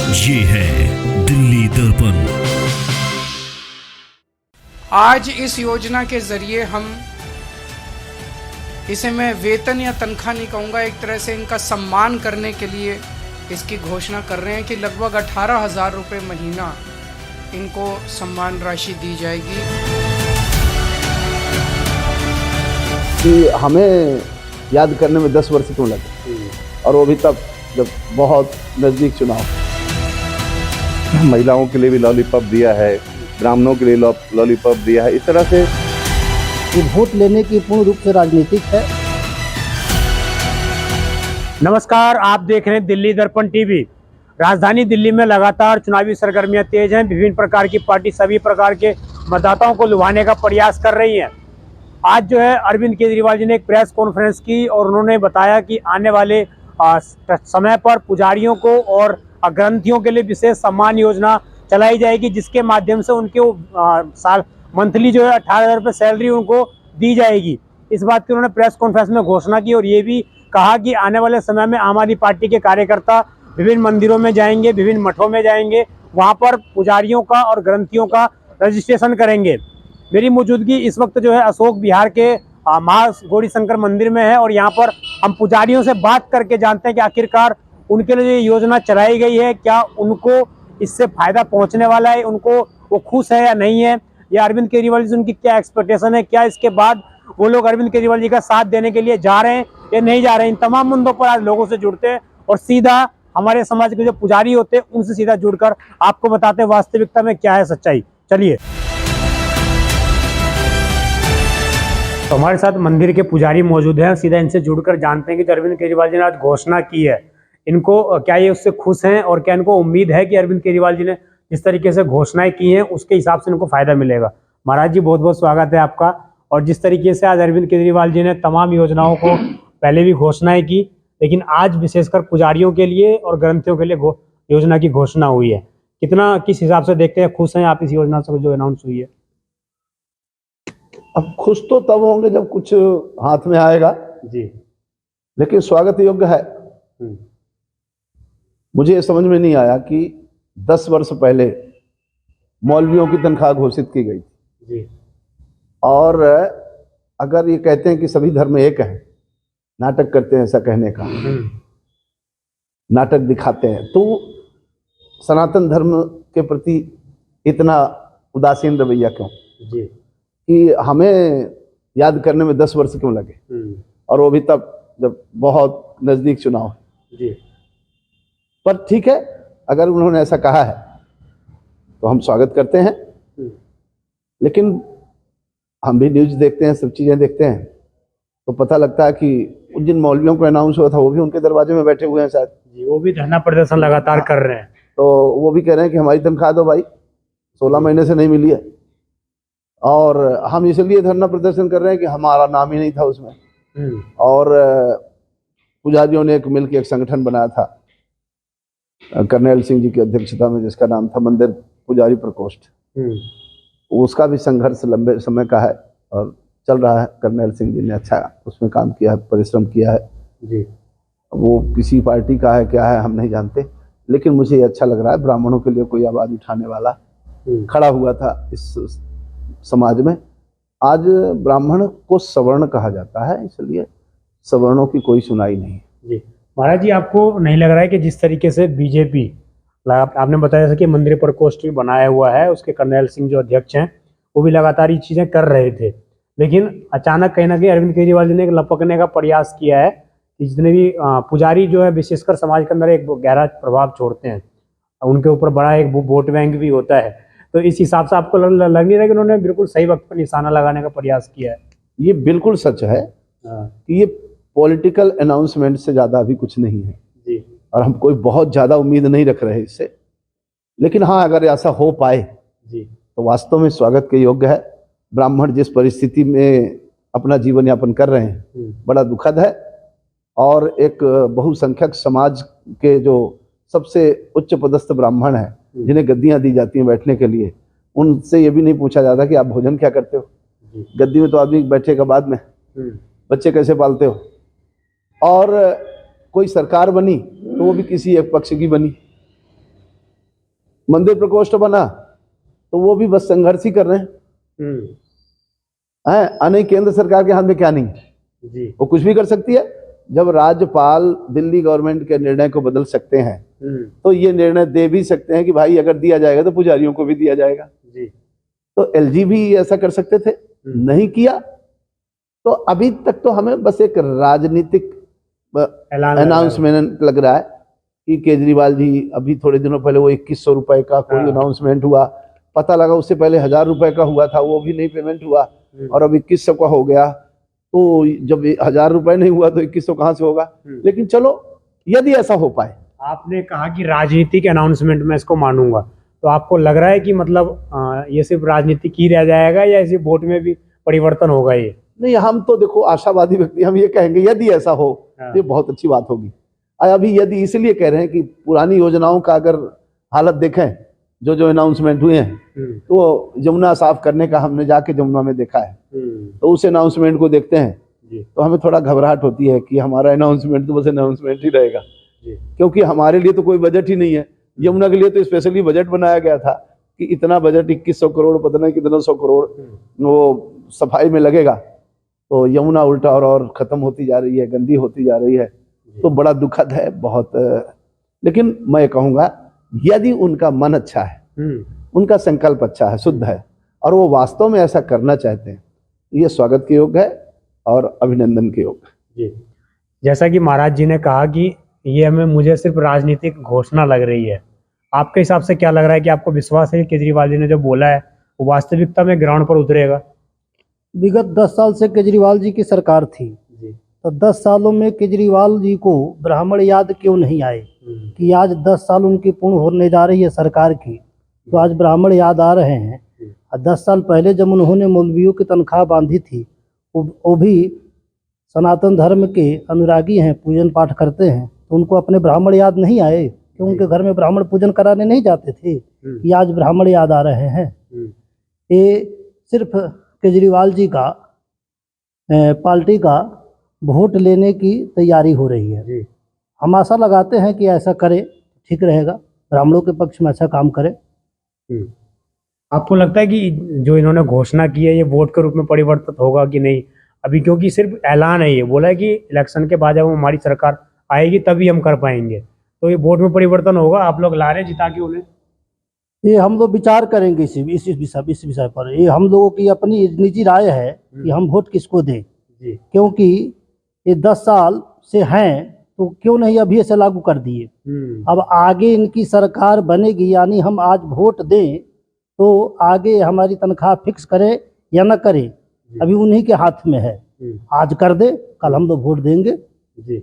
ये है दिल्ली दर्पण। आज इस योजना के जरिए हम इसे मैं वेतन या तनख्वाह नहीं कहूँगा, एक तरह से इनका सम्मान करने के लिए इसकी घोषणा कर रहे हैं कि लगभग 18,000 रुपये महीना इनको सम्मान राशि दी जाएगी। कि हमें याद करने में 10 वर्ष क्यों लगे, और वो भी तब जब बहुत नज़दीक चुनाव। महिलाओं के लिए भी लॉलीपॉप दिया है, ब्राह्मणों के लिए लॉलीपॉप दिया है। इस तरह से ये वोट लेने की पूर्ण रूप से राजनीतिक है। नमस्कार, आप देख रहे हैं दिल्ली दर्पण टीवी। राजधानी दिल्ली में लगातार चुनावी सरगर्मियां तेज हैं। विभिन्न प्रकार की पार्टी सभी प्रकार के मतदाताओं को लुभाने का प्रयास कर रही है। आज जो है अरविंद केजरीवाल जी ने एक प्रेस कॉन्फ्रेंस की और उन्होंने बताया कि आने वाले समय पर पुजारियों को और ग्रंथियों के लिए विशेष सम्मान योजना चलाई जाएगी, जिसके माध्यम से उनके साल मंथली जो है 18,000 रुपये सैलरी उनको दी जाएगी। इस बात की उन्होंने प्रेस कॉन्फ्रेंस में घोषणा की और ये भी कहा कि आने वाले समय में आम आदमी पार्टी के कार्यकर्ता विभिन्न मंदिरों में जाएंगे, विभिन्न मठों में जाएंगे, वहाँ पर पुजारियों का और ग्रंथियों का रजिस्ट्रेशन करेंगे। मेरी मौजूदगी इस वक्त जो है अशोक विहार के गौरी शंकर मंदिर में है और यहाँ पर हम पुजारियों से बात करके जानते हैं कि आखिरकार उनके लिए ये योजना चलाई गई है, क्या उनको इससे फायदा पहुंचने वाला है, उनको वो खुश है या नहीं है, या अरविंद केजरीवाल जी उनकी क्या एक्सपेक्टेशन है, क्या इसके बाद वो लोग अरविंद केजरीवाल जी का साथ देने के लिए जा रहे हैं या नहीं जा रहे हैं। इन तमाम मुद्दों पर आज लोगों से जुड़ते हैं और सीधा हमारे समाज के जो पुजारी होते हैं उनसे सीधा जुड़कर आपको बताते हैं वास्तविकता में क्या है सच्चाई। चलिए, तो हमारे साथ मंदिर के पुजारी मौजूद हैं, सीधा इनसे जुड़कर जानते हैं कि जो अरविंद केजरीवाल जी ने आज घोषणा की है, इनको क्या ये उससे खुश हैं और क्या इनको उम्मीद है कि अरविंद केजरीवाल जी ने जिस तरीके से घोषणाएं की हैं उसके हिसाब से इनको फायदा मिलेगा। महाराज जी, बहुत बहुत स्वागत है आपका। और जिस तरीके से आज अरविंद केजरीवाल जी ने तमाम योजनाओं को पहले भी घोषणाएं की, लेकिन आज विशेषकर पुजारियों के लिए और ग्रंथियों के लिए योजना की घोषणा हुई है, कितना किस हिसाब से देखते हैं, खुश हैं आप इस योजना से जो अनाउंस हुई है? अब खुश तो तब होंगे जब कुछ हाथ में आएगा जी, लेकिन स्वागत योग्य है। मुझे ये समझ में नहीं आया कि 10 वर्ष पहले मौलवियों की तनख्वाह घोषित की गई जी, और अगर ये कहते हैं कि सभी धर्म एक है, नाटक करते हैं ऐसा कहने का, नाटक दिखाते हैं, तो सनातन धर्म के प्रति इतना उदासीन रवैया क्यों? जी, कि हमें याद करने में 10 वर्ष क्यों लगे, और वो भी तब जब बहुत नजदीक चुनाव। जी, पर ठीक है, अगर उन्होंने ऐसा कहा है तो हम स्वागत करते हैं। लेकिन हम भी न्यूज देखते हैं, सब चीजें देखते हैं, तो पता लगता है कि जिन मौलवियों को अनाउंस हुआ था वो भी उनके दरवाजे में बैठे हुए हैं शायद जी, वो भी धरना प्रदर्शन लगातार कर रहे हैं। तो वो भी कह रहे हैं कि हमारी तनख्वाह दो भाई, 16 महीने से नहीं मिली है, और हम इसलिए धरना प्रदर्शन कर रहे हैं कि हमारा नाम ही नहीं था उसमें। और पुजारियों ने मिलकर एक संगठन बनाया था करनेल सिंह जी की अध्यक्षता में, जिसका नाम था मंदिर पुजारी प्रकोष्ठ। उसका भी संघर्ष लंबे समय का है और चल रहा है। करनेल सिंह जी ने अच्छा उसमें काम किया है, परिश्रम किया है जी। वो किसी पार्टी का है क्या है हम नहीं जानते, लेकिन मुझे ये अच्छा लग रहा है, ब्राह्मणों के लिए कोई आवाज उठाने वाला खड़ा हुआ था इस समाज में। आज ब्राह्मण को सवर्ण कहा जाता है, इसलिए सवर्णों की कोई सुनाई नहीं जी। महाराज जी, आपको नहीं लग रहा है कि जिस तरीके से बीजेपी, आपने बताया था कि मंदिर प्रकोष्ठ भी बनाया हुआ है, उसके करनेल सिंह जो अध्यक्ष हैं वो भी लगातार ये चीज़ें कर रहे थे, लेकिन अचानक कहीं ना कहीं अरविंद केजरीवाल जी ने एक लपकने का प्रयास किया है कि जितने भी पुजारी जो है विशेषकर समाज के अंदर एक गहरा प्रभाव छोड़ते हैं, उनके ऊपर बड़ा एक वोट बैंक भी होता है, तो इस हिसाब से आपको लग नहीं रहा कि उन्होंने बिल्कुल सही वक्त पर निशाना लगाने का प्रयास किया है? ये बिल्कुल सच है कि ये पॉलिटिकल अनाउंसमेंट से ज़्यादा अभी कुछ नहीं है जी, और हम कोई बहुत ज़्यादा उम्मीद नहीं रख रहे इससे, लेकिन हाँ, अगर ऐसा हो पाए जी तो वास्तव में स्वागत के योग्य है। ब्राह्मण जिस परिस्थिति में अपना जीवन यापन कर रहे हैं बड़ा दुखद है, और एक बहुसंख्यक समाज के जो सबसे उच्च पदस्थ ब्राह्मण हैं, जिन्हें गद्दियां दी जाती हैं बैठने के लिए, उनसे ये भी नहीं पूछा जाता कि आप भोजन क्या करते हो। गद्दी में तो आदमी बैठेगा बाद में, बच्चे कैसे पालते हो, और कोई सरकार बनी तो वो भी किसी एक पक्ष की बनी, मंदिर प्रकोष्ठ बना तो वो भी बस संघर्ष ही कर रहे हैं। अने केंद्र सरकार के हाथ में क्या नहीं है, जी वो कुछ भी कर सकती है। जब राज्यपाल दिल्ली गवर्नमेंट के निर्णय को बदल सकते हैं तो ये निर्णय दे भी सकते हैं कि भाई अगर दिया जाएगा तो पुजारियों को भी दिया जाएगा। जी तो एलजी भी ऐसा कर सकते थे, नहीं किया। तो अभी तक तो हमें बस एक राजनीतिक अनाउंसमेंट लग रहा है कि केजरीवाल जी, अभी थोड़े दिनों पहले वो 2100 रुपए का कोई अनाउंसमेंट हुआ, पता लगा उससे पहले 1000 रुपए का हुआ था, वो भी नहीं पेमेंट हुआ, और अब 2100 का हो गया। तो जब 1000 रुपए नहीं हुआ तो 2100 कहाँ से होगा। लेकिन चलो, यदि ऐसा हो पाए। आपने कहा कि राजनीतिक अनाउंसमेंट में इसको मानूंगा, तो आपको लग रहा है कि मतलब ये सिर्फ राजनीतिक ही रह जाएगा या इसी वोट में भी परिवर्तन होगा? ये नहीं, हम तो देखो आशावादी व्यक्ति, हम ये कहेंगे यदि ऐसा हो तो ये बहुत अच्छी बात होगी। अभी यदि इसलिए कह रहे हैं कि पुरानी योजनाओं का अगर हालत देखें, जो जो अनाउंसमेंट हुए हैं, तो यमुना साफ करने का हमने जाके यमुना में देखा है, तो उस अनाउंसमेंट को देखते हैं तो हमें थोड़ा घबराहट होती है कि हमारा अनाउंसमेंट तो बस अनाउंसमेंट ही रहेगा, क्योंकि हमारे लिए तो कोई बजट ही नहीं है। यमुना के लिए तो स्पेशली बजट बनाया गया था कि इतना बजट 2100 करोड़, पता नहीं कितना 100 करोड़ वो सफाई में लगेगा। तो यमुना उल्टा और खत्म होती जा रही है, गंदी होती जा रही है, तो बड़ा दुखद है बहुत। लेकिन मैं कहूँगा यदि उनका मन अच्छा है, उनका संकल्प अच्छा है, शुद्ध है, और वो वास्तव में ऐसा करना चाहते हैं, ये स्वागत के योग्य है और अभिनंदन के योग्य है। जी, जैसा कि महाराज जी ने कहा कि ये मुझे सिर्फ राजनीतिक घोषणा लग रही है, आपके हिसाब से क्या लग रहा है कि आपको विश्वास है कि केजरीवाल जी ने जो बोला है वो वास्तविकता में ग्राउंड पर उतरेगा? विगत 10 साल से केजरीवाल जी की सरकार थी, तो 10 सालों में केजरीवाल जी को ब्राह्मण याद क्यों नहीं आए कि आज 10 साल उनकी पूर्ण होने जा रही है सरकार की, तो आज ब्राह्मण याद आ रहे हैं। 10 साल पहले जब उन्होंने मौलवियों की तनख्वाह बांधी थी, वो भी सनातन धर्म के अनुरागी हैं, पूजन पाठ करते हैं, तो उनको अपने ब्राह्मण याद नहीं आए कि उनके घर में ब्राह्मण पूजन कराने नहीं जाते थे कि आज ब्राह्मण याद आ रहे हैं। ये सिर्फ केजरीवाल जी का पार्टी का वोट लेने की तैयारी हो रही है। हम आशा लगाते हैं कि ऐसा करे, ठीक रहेगा, ब्राह्मणों के पक्ष में अच्छा काम करे। आपको लगता है कि जो इन्होंने घोषणा की है ये वोट के रूप में परिवर्तित होगा कि नहीं अभी? क्योंकि सिर्फ ऐलान है, ये बोला है कि इलेक्शन के बाद जब हमारी सरकार आएगी तभी हम कर पाएंगे, तो ये वोट में परिवर्तन होगा? आप लोग ला रहे हैं जिता के उन्हें? ये हम लोग विचार करेंगे इस विषय पर। ये हम लोगों की अपनी निजी राय है कि हम वोट किसको दें, क्योंकि ये 10 साल से हैं तो क्यों नहीं अभी से लागू कर दिए। अब आगे इनकी सरकार बनेगी, यानी हम आज वोट दें तो आगे हमारी तनख्वाह फिक्स करे या न करे, अभी उन्हीं के हाथ में है। आज कर दे, कल हम लोग वोट देंगे। जी,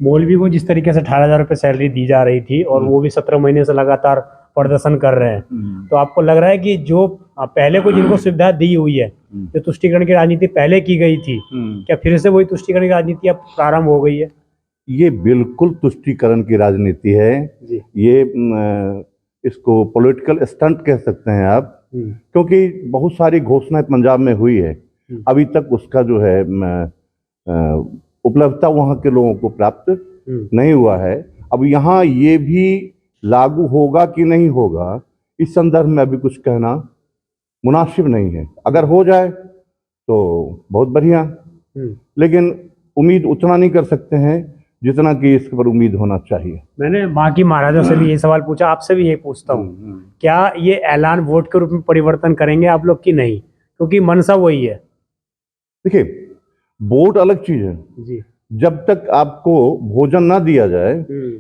मौलवी को जिस तरीके से 18,000 रुपये सैलरी दी जा रही थी और वो भी 17 महीने से लगातार प्रदर्शन कर रहे हैं, तो आपको लग रहा है कि जो पहले को जिनको सुविधा दी हुई है, जो तुष्टिकरण की राजनीति पहले की गई थी, क्या फिर से वही तुष्टिकरण की राजनीति अब प्रारंभ हो गई है? ये बिल्कुल तुष्टिकरण की राजनीति है जी। ये इसको पॉलिटिकल स्टंट कह सकते हैं आप, क्योंकि बहुत सारी घोषणाएं पंजाब में हुई है, अभी तक उसका जो है उपलब्धता वहाँ के लोगों को प्राप्त नहीं हुआ है। अब यहाँ ये भी लागू होगा कि नहीं होगा, इस संदर्भ में अभी कुछ कहना मुनासिब नहीं है। अगर हो जाए तो बहुत बढ़िया, लेकिन उम्मीद उतना नहीं कर सकते हैं जितना कि इस पर उम्मीद होना चाहिए। मैंने बाकी महाराजों से भी ये सवाल पूछा, आपसे भी ये पूछता हूँ, क्या ये ऐलान वोट के रूप में परिवर्तन करेंगे आप लोग कि नहीं? क्योंकि मनसा वही है। देखिए, वोट अलग चीज है जी। जब तक आपको भोजन ना दिया जाए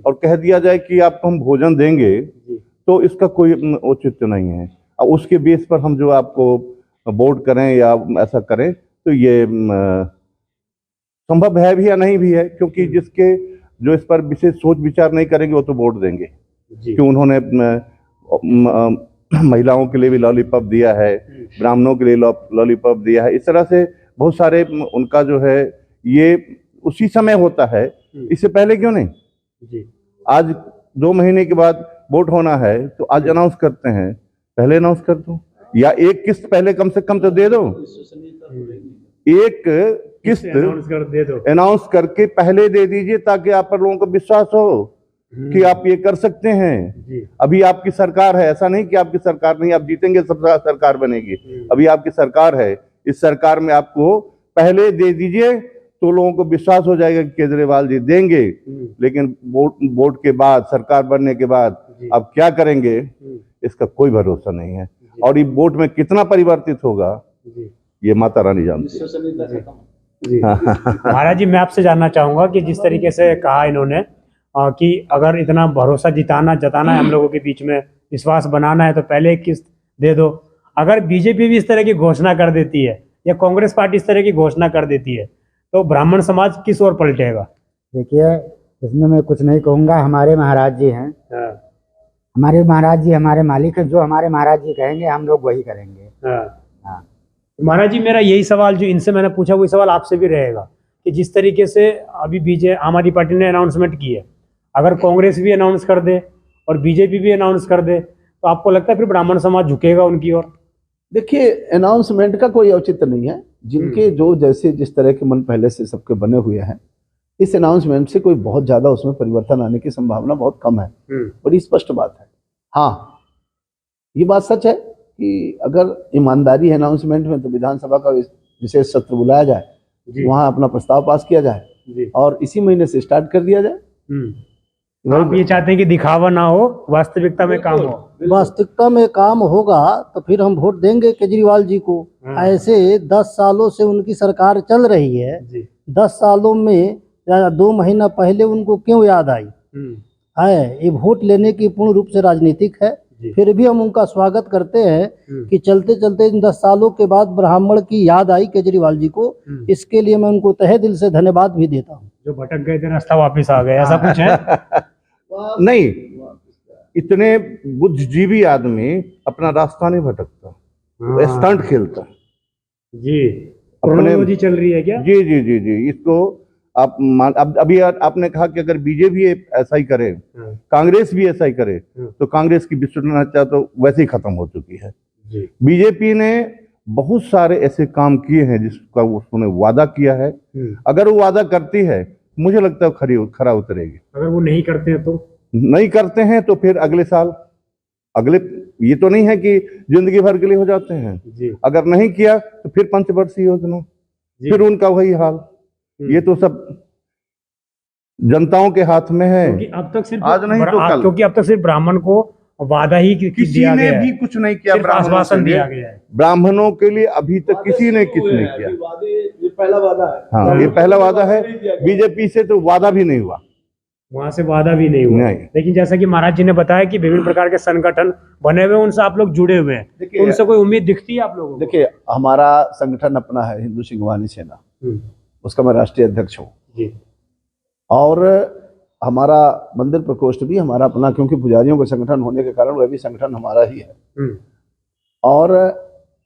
और कह दिया जाए कि आपको हम भोजन देंगे, तो इसका कोई औचित्य नहीं है। अब उसके बेस पर हम जो आपको वोट करें या ऐसा करें, तो ये संभव है भी या नहीं भी है, क्योंकि जिसके जो इस पर विशेष सोच विचार नहीं करेंगे वो तो वोट देंगे। कि उन्होंने महिलाओं के लिए भी लॉलीपॉप दिया है, ब्राह्मणों के लिए लॉलीपॉप दिया है, इस तरह से बहुत सारे उनका जो है ये उसी समय होता है, इससे पहले क्यों नहीं? आज 2 महीने के बाद वोट होना है तो आज अनाउंस करते हैं, पहले अनाउंस कर दो, या एक किस्त पहले कम से कम तो दे दो, एक किस्त अनाउंस कर दे दो, अनाउंस करके पहले दे दीजिए ताकि आप पर लोगों को विश्वास हो कि आप ये कर सकते हैं। अभी आपकी सरकार है, ऐसा नहीं कि आपकी सरकार नहीं, आप जीतेंगे सब सरकार बनेगी। अभी आपकी सरकार है, इस सरकार में आपको पहले दे दीजिए तो लोगों को विश्वास हो जाएगा कि केजरीवाल जी देंगे, लेकिन वोट के बाद, सरकार बनने के बाद अब क्या करेंगे इसका कोई भरोसा नहीं है। और ये वोट में कितना परिवर्तित होगा ये माता रानी जानती है। महाराज जी, मैं आपसे जानना चाहूंगा कि जिस तरीके से कहा इन्होंने कि अगर इतना भरोसा जताना है हम लोगों के बीच में, विश्वास बनाना है, तो पहले एक किस्त दे दो। अगर बीजेपी भी इस तरह की घोषणा कर देती है या कांग्रेस पार्टी इस तरह की घोषणा कर देती है तो ब्राह्मण समाज किस ओर पलटेगा? देखिए, इसमें मैं कुछ नहीं कहूँगा। हमारे महाराज जी हैं, हमारे महाराज जी हमारे मालिक हैं। जो हमारे महाराज जी कहेंगे हम लोग वही करेंगे। हाँ। महाराज जी, मेरा यही सवाल जो इनसे मैंने पूछा वही सवाल आपसे भी रहेगा कि जिस तरीके से अभी आम आदमी पार्टी ने अनाउंसमेंट की है, अगर कांग्रेस भी अनाउंस कर दे और बीजेपी भी अनाउंस कर दे तो आपको लगता है फिर ब्राह्मण समाज झुकेगा उनकी ओर? देखिए, अनाउंसमेंट का कोई औचित्य नहीं है। जिनके जो जैसे जिस तरह के मन पहले से सबके बने हुए हैं, इस अनाउंसमेंट से कोई बहुत ज्यादा उसमें परिवर्तन आने की संभावना बहुत कम है। बड़ी स्पष्ट बात है। हाँ, ये बात सच है कि अगर ईमानदारी है अनाउंसमेंट में तो विधानसभा का विशेष सत्र बुलाया जाए, वहां अपना प्रस्ताव पास किया जाए और इसी महीने से स्टार्ट कर दिया जाए। आप ये चाहते हैं कि दिखावा ना हो, वास्तविकता में काम हो? वास्तविकता में काम होगा तो फिर हम वोट देंगे केजरीवाल जी को। ऐसे 10 सालों से उनकी सरकार चल रही है, 10 सालों में 2 महीना पहले उनको क्यों याद आई है? ये वोट लेने की पूर्ण रूप से राजनीतिक है। फिर भी हम उनका स्वागत करते हैं कि चलते चलते इन 10 सालों के बाद ब्राह्मण की याद आई केजरीवाल जी को। इसके लिए मैं उनको तहे दिल से धन्यवाद भी देता हूँ। जो भटक गए थे रास्ता वापस आ गए, ऐसा कुछ है? नहीं, इतने बुद्धिजीवी आदमी अपना रास्ता नहीं भटकता, स्टंट खेलता जी। क्रोनोलॉजी चल रही है क्या? जी जी जी जी। इसको आप अभी आपने कहा कि अगर बीजेपी ऐसा ही करे, कांग्रेस भी ऐसा ही करे, तो कांग्रेस की विश्वसनीयता तो वैसे ही खत्म हो चुकी है। बीजेपी ने बहुत सारे ऐसे काम किए हैं जिसका उसने वादा किया है। अगर वो वादा करती है, मुझे लगता है खरा उतरेगी। अगर वो नहीं करते हैं तो? नहीं करते हैं तो फिर अगले साल, ये तो नहीं है कि जिंदगी भर के लिए हो जाते हैं जी। अगर नहीं किया तो फिर पंचवर्षीय योजना, फिर उनका वही हाल। ये तो सब जनताओं के हाथ में है। क्योंकि अब तक सिर्फ आज नहीं तो कल, क्योंकि अब तक सिर्फ ब्राह्मण को वादा ही किसी ने भी कुछ नहीं किया। आश्वासन दिया गया है ब्राह्मणों के लिए, अभी तक किसी ने कुछ नहीं किया। ये पहला वादा है। हाँ, ये पहला वादा है। बीजेपी से तो वादा भी नहीं हुआ, वहां से वादा भी नहीं हुआ। लेकिन जैसा कि महाराज जी ने बताया कि विभिन्न प्रकार के संगठन बने हुए, उनसे आप लोग जुड़े हुए हैं, तो उनसे कोई उम्मीद दिखती है आप लोगों को? देखिए, हमारा संगठन अपना है हिंदू सिंहवानी सेना, उसका मैं राष्ट्रीय अध्यक्ष हूँ। और हमारा मंदिर प्रकोष्ठ भी हमारा अपना, क्योंकि पुजारियों का संगठन होने के कारण वह भी संगठन हमारा ही है। और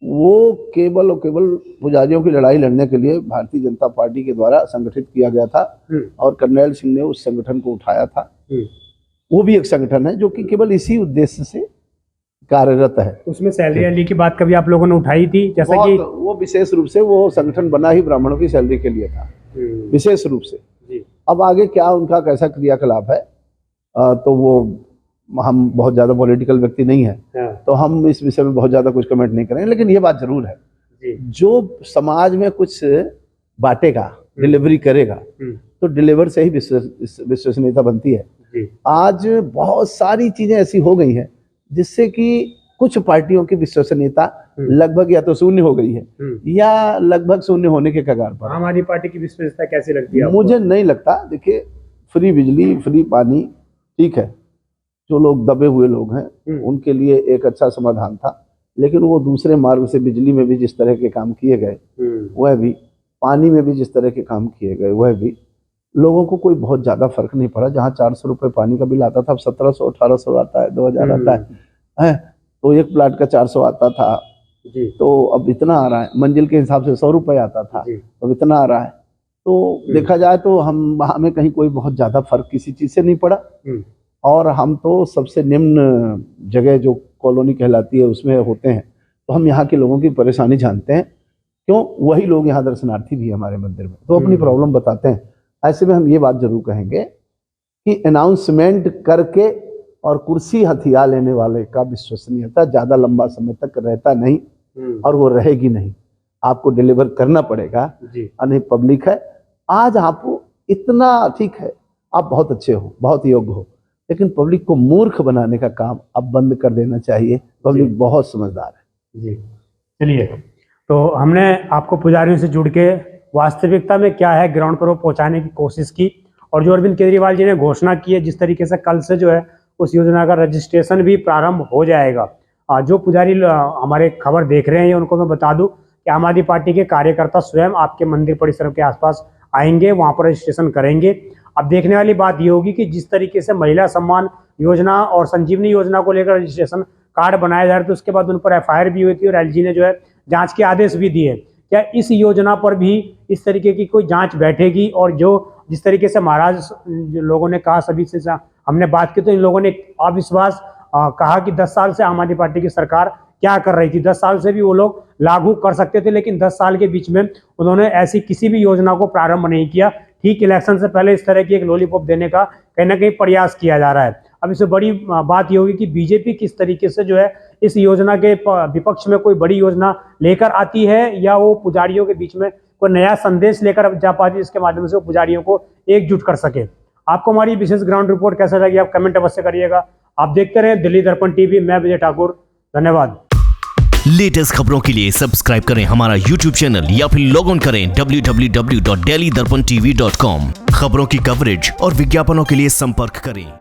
वो केवल और केवल पुजारियों की लड़ाई लड़ने के लिए भारतीय जनता पार्टी के द्वारा संगठित किया गया था और कर्नैल सिंह ने उस संगठन को उठाया था। वो भी एक संगठन है जो कि केवल इसी उद्देश्य से कार्यरत है। उसमें सैलरी वैलरी की बात कभी आप लोगों ने उठाई थी? जैसा कि वो विशेष रूप से वो संगठन बना ही ब्राह्मणों की सैलरी के लिए था, विशेष रूप से। अब आगे क्या उनका कैसा क्रियाकलाप है तो वो हम बहुत ज्यादा पॉलिटिकल व्यक्ति नहीं है, तो हम इस विषय में बहुत ज्यादा कुछ कमेंट नहीं करेंगे। लेकिन ये बात जरूर है, जो समाज में कुछ बांटेगा, डिलीवरी करेगा, तो डिलीवर से ही विश्वसनीयता बनती है। आज बहुत सारी चीजें ऐसी हो गई हैं जिससे कि कुछ पार्टियों की विश्वसनीयता लगभग या तो शून्य हो गई है या लगभग शून्य होने के कगार पर। आम आदमी पार्टी की विश्वसनीयता कैसी लगती है? मुझे नहीं लगता। देखिए, फ्री बिजली, फ्री पानी, ठीक है, जो लोग दबे हुए लोग हैं उनके लिए एक अच्छा समाधान था, लेकिन वो दूसरे मार्ग से बिजली में भी जिस तरह के काम किए गए, वह भी पानी में भी जिस तरह के काम किए गए, वह भी लोगों को कोई बहुत ज्यादा फर्क नहीं पड़ा। जहाँ 400 रुपये पानी का बिल आता था, अब 1700 1800 आता है, 2000 आता है। तो एक प्लाट का 400 आता था तो अब इतना आ रहा है। मंजिल के हिसाब से 100 रुपये आता था, अब इतना आ रहा है। तो देखा जाए तो हमें कहीं कोई बहुत ज्यादा फर्क किसी चीज से नहीं पड़ा। और हम तो सबसे निम्न जगह जो कॉलोनी कहलाती है उसमें होते हैं, तो हम यहाँ के लोगों की परेशानी जानते हैं। क्यों? वही लोग यहाँ दर्शनार्थी भी है हमारे मंदिर में, तो अपनी प्रॉब्लम बताते हैं। ऐसे में हम ये बात जरूर कहेंगे कि अनाउंसमेंट करके और कुर्सी हथिया लेने वाले का विश्वसनीयता ज़्यादा लंबा समय तक रहता नहीं, और वो रहेगी नहीं। आपको डिलीवर करना पड़ेगा। अन्य पब्लिक है, आज आप इतना ठीक है, आप बहुत अच्छे हो, बहुत योग्य हो, लेकिन पब्लिक को मूर्ख बनाने का काम अब बंद कर देना चाहिए। पब्लिक बहुत समझदार है। जी चलिए, तो हमने आपको पुजारियों से जुड़ के वास्तविकता में क्या है ग्राउंड पर वो पहुंचाने की कोशिश की, और जो अरविंद केजरीवाल जी ने घोषणा की है जिस तरीके से कल से जो है उस योजना का रजिस्ट्रेशन भी प्रारंभ हो जाएगा। जो पुजारी हमारे खबर देख रहे हैं उनको मैं बता दूं कि आम आदमी पार्टी के कार्यकर्ता स्वयं आपके मंदिर परिसर के आसपास आएंगे, वहां पर रजिस्ट्रेशन करेंगे। अब देखने वाली बात ये होगी कि जिस तरीके से महिला सम्मान योजना और संजीवनी योजना को लेकर रजिस्ट्रेशन कार्ड बनाया जा रहा था, उसके बाद उन पर FIR भी हुई थी और LG ने जो है जांच के आदेश भी दिए। क्या इस योजना पर भी इस तरीके की कोई जांच बैठेगी? और जो जिस तरीके से महाराज लोगों ने कहा, सभी से हमने बात की, तो इन लोगों ने अविश्वास कहा कि 10 साल से आम आदमी पार्टी की सरकार क्या कर रही थी। 10 साल से भी वो लोग लागू कर सकते थे, लेकिन 10 साल के बीच में उन्होंने ऐसी किसी भी योजना को प्रारंभ नहीं किया। ठीक इलेक्शन से पहले इस तरह की एक लॉलीपॉप देने का कहीं ना कहीं प्रयास किया जा रहा है। अब इससे बड़ी बात ये होगी कि बीजेपी किस तरीके से जो है इस योजना के विपक्ष में कोई बड़ी योजना लेकर आती है, या वो पुजारियों के बीच में कोई नया संदेश लेकर जा पाती है जिसके माध्यम से वो पुजारियों को एकजुट कर सके। आपको हमारी विशेष ग्राउंड रिपोर्ट कैसा लगी, आप कमेंट अवश्य करिएगा। आप देखते रहें दिल्ली दर्पण टीवी। मैं विजय ठाकुर, धन्यवाद। लेटेस्ट खबरों के लिए सब्सक्राइब करें हमारा YouTube चैनल या फिर लॉग ऑन करें www.delhidarpantv.com। खबरों की कवरेज और विज्ञापनों के लिए संपर्क करें।